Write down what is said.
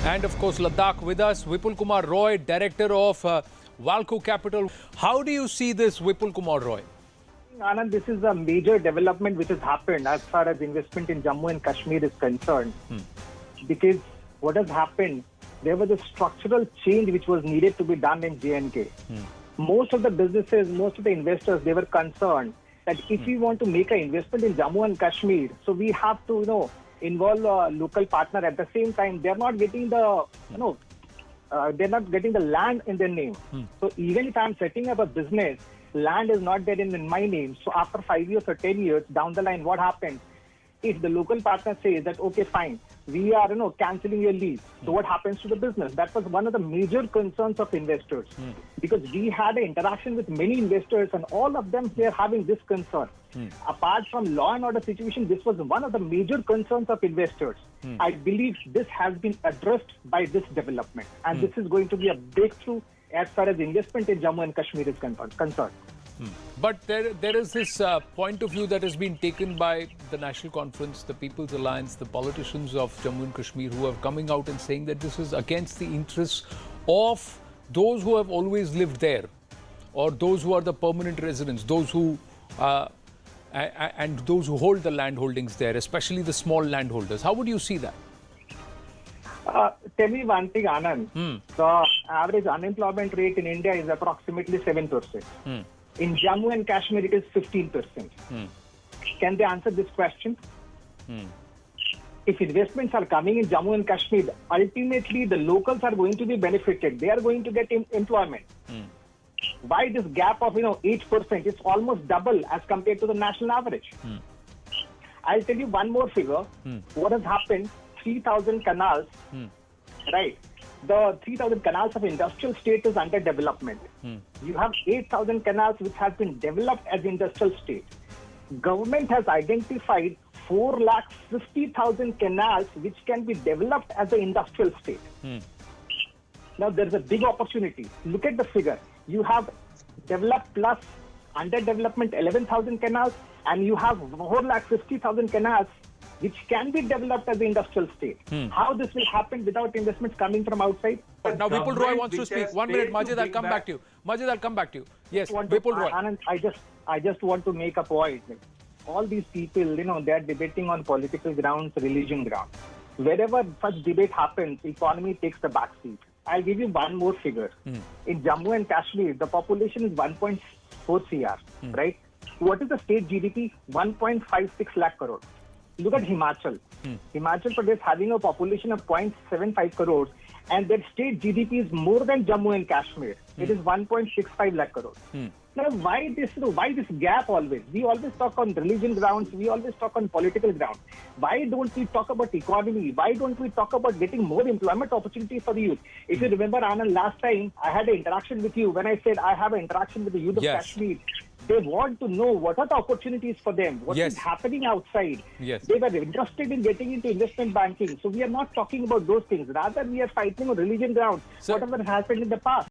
And of course, Ladakh with us, Vipul Kumar Roy, Director of Valco Capital. How do you see this, Vipul Kumar Roy? Anand, this is a major development which has happened as far as investment in Jammu and Kashmir is concerned. Because what has happened, there was a structural change which was needed to be done in J&K. Most of the businesses, most of the investors, they were concerned that if we want to make an investment in Jammu and Kashmir, so we have to, involve a local partner. At the same time, they're not getting the, they're not getting the land in their name. So even if I'm setting up a business, land is not there in my name. So after 5 years or 10 years down the line, what happens? If the local partner says that, okay, fine, we are, cancelling your lease. So what happens to the business? That was one of the major concerns of investors. Because we had an interaction with many investors and all of them, they're having this concern. Apart from law and order situation, this was one of the major concerns of investors. I believe this has been addressed by this development. And this is going to be a breakthrough as far as investment in Jammu and Kashmir is concerned. But there is this point of view that has been taken by the National Conference, the People's Alliance, the politicians of Jammu and Kashmir who are coming out and saying that this is against the interests of those who have always lived there, or those who are the permanent residents, those who and those who hold the land holdings there, especially the small landholders. How would you see that? Tell me one thing, Anand. The average unemployment rate in India is approximately 7%. In Jammu and Kashmir, it is 15%. Can they answer this question? If investments are coming in Jammu and Kashmir, ultimately the locals are going to be benefited. They are going to get employment. Why this gap of 8%? It's almost double as compared to the national average. I'll tell you one more figure. What has happened? 3,000 canals, right? The 3,000 canals of industrial state is under development. You have 8,000 canals which has been developed as industrial state. Government has identified 450,000 canals which can be developed as an industrial state. Now there's a big opportunity. Look at the figure. You have developed plus under development 11,000 canals, and you have 450,000 canals which can be developed as an industrial state. How this will happen without investments coming from outside? But now Vipul Roy wants to speak. 1 minute, Majid, I'll come back to you. Majid, I'll come back to you. Yes, Vipul Roy. Anand, I just want to make a point. All these people, they are debating on political grounds, religion grounds. Wherever such debate happens, economy takes the back seat. I'll give you one more figure. In Jammu and Kashmir, the population is 1.4 CR, right? What is the state GDP? 1.56 lakh crore. Look at Himachal. Himachal Pradesh having a population of 0.75 crores, and their state GDP is more than Jammu and Kashmir. It is 1.65 lakh crores. Now, why this gap always? We always talk on religion grounds. We always talk on political grounds. Why don't we talk about economy? Why don't we talk about getting more employment opportunities for the youth? If you remember, Anand, last time I had an interaction with you when I said I have an interaction with the youth of Kashmir. They want to know what are the opportunities for them, what is happening outside. They were interested in getting into investment banking. So we are not talking about those things. Rather, we are fighting on religion grounds, whatever has happened in the past.